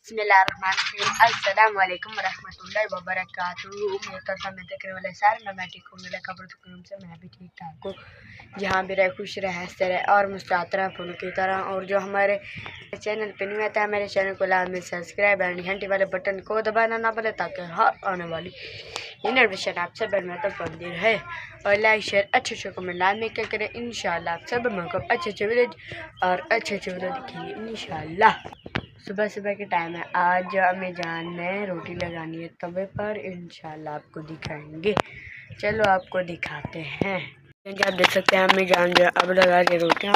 अस्सलाम वालेकुम रहमतुल्लाहि व बरकातुहू। उम्मीद करता मैं देखने वाले सारे मैं ठीक हूँ। मेरा खबर से मैं भी ठीक ठाक हूँ। जहाँ भी रहे खुश रहे हंसते रहे और मुस्कुराते रहे फूलों की तरह। और जो हमारे चैनल पे नहीं आता है मेरे चैनल को लाजमी सब्सक्राइब एंड घंटी वाले बटन को दबाना ना भूले ताकि हर आने वाली इन्फॉर्मेशन आप सब में तक पहुँचती रहे। और लाइक शेयर अच्छे कमेंट लाजमी क्या करें। इंशाल्लाह आप सब में अच्छे वीडियो और अच्छे वीडियो दिखेंगे इंशाल्लाह। सुबह सुबह के टाइम है। आज अम्मी जान ने रोटी लगानी है तवे पर, इंशाल्लाह आपको दिखाएंगे। चलो आपको दिखाते हैं। आप देख सकते हैं अम्मी जान जो अब लगा रही रोटियाँ।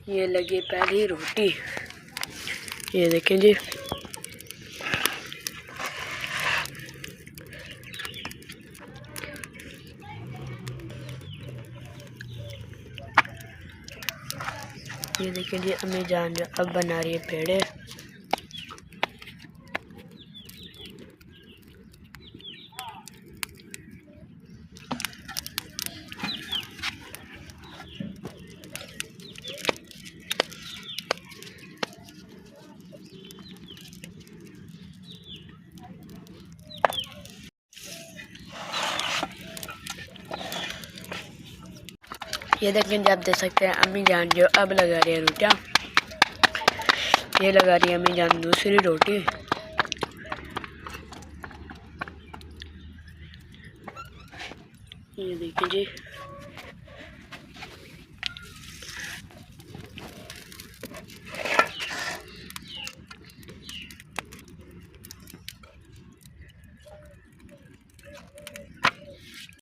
ये लगी पहली रोटी, ये देखें जी। ये देखें जी अम्मी जान जो अब बना रही है पेड़े। ये देखें जी आप देख सकते हैं अम्मी जान जो अब लगा रही है रोटियाँ। ये लगा रही है अम्मी जान दूसरी रोटी। ये देखिए जी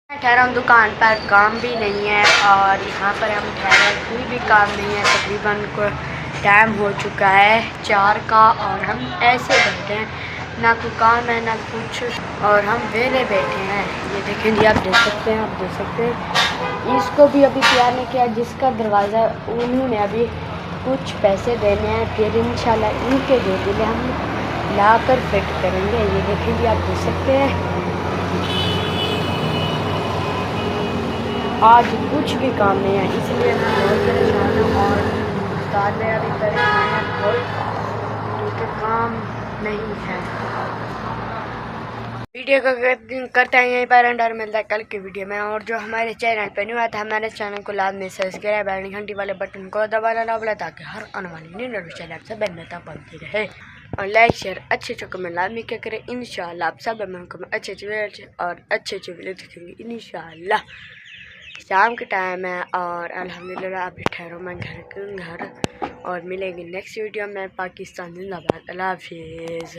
ठहरा हूँ दुकान पर, काम भी नहीं है और यहाँ पर हम ठहरे कोई भी काम नहीं है। तकरीबन को टाइम हो चुका है 4 का और हम ऐसे बैठे हैं, ना कोई काम है ना कुछ और हम वेले बैठे हैं। ये देखें जी आप देख सकते हैं, आप देख सकते हैं। इसको भी अभी तैयार नहीं किया, जिसका दरवाज़ा उन्होंने अभी कुछ पैसे देने हैं, फिर इंशाल्लाह इनके दे दिले हम ला कर फिट करेंगे। ये देखें जी आप देख सकते हैं। आज कुछ भी काम नहीं है, इसलिए मैं बहुत परेशान हूँ और उस्ताद मेरा भी परेशान है बहुत, क्योंकि काम नहीं है। वीडियो को करते हैं यहीं पर एंड और मिलता है कल की वीडियो में। और जो हमारे चैनल पर न्यू आता है हमारे चैनल को लाजमी सब्सक्राइब एंड घंटी वाले बटन को दबाना ना भूलें ताकि हर आने वाली नोटिफिकेशन आप सब में तक पहुँचती रहे। और लाइक शेयर अच्छे कमेंट लाजमी क्या करें। इंशाल्लाह आप सब में अच्छे और अच्छे वीडियो दिखेंगे इंशाल्लाह। शाम के टाइम है और अल्हम्दुलिल्लाह अभी ठहरो मैं घर और मिलेंगे नेक्स्ट वीडियो में। पाकिस्तान जिंदाबाद, अल्लाह हाफिज़।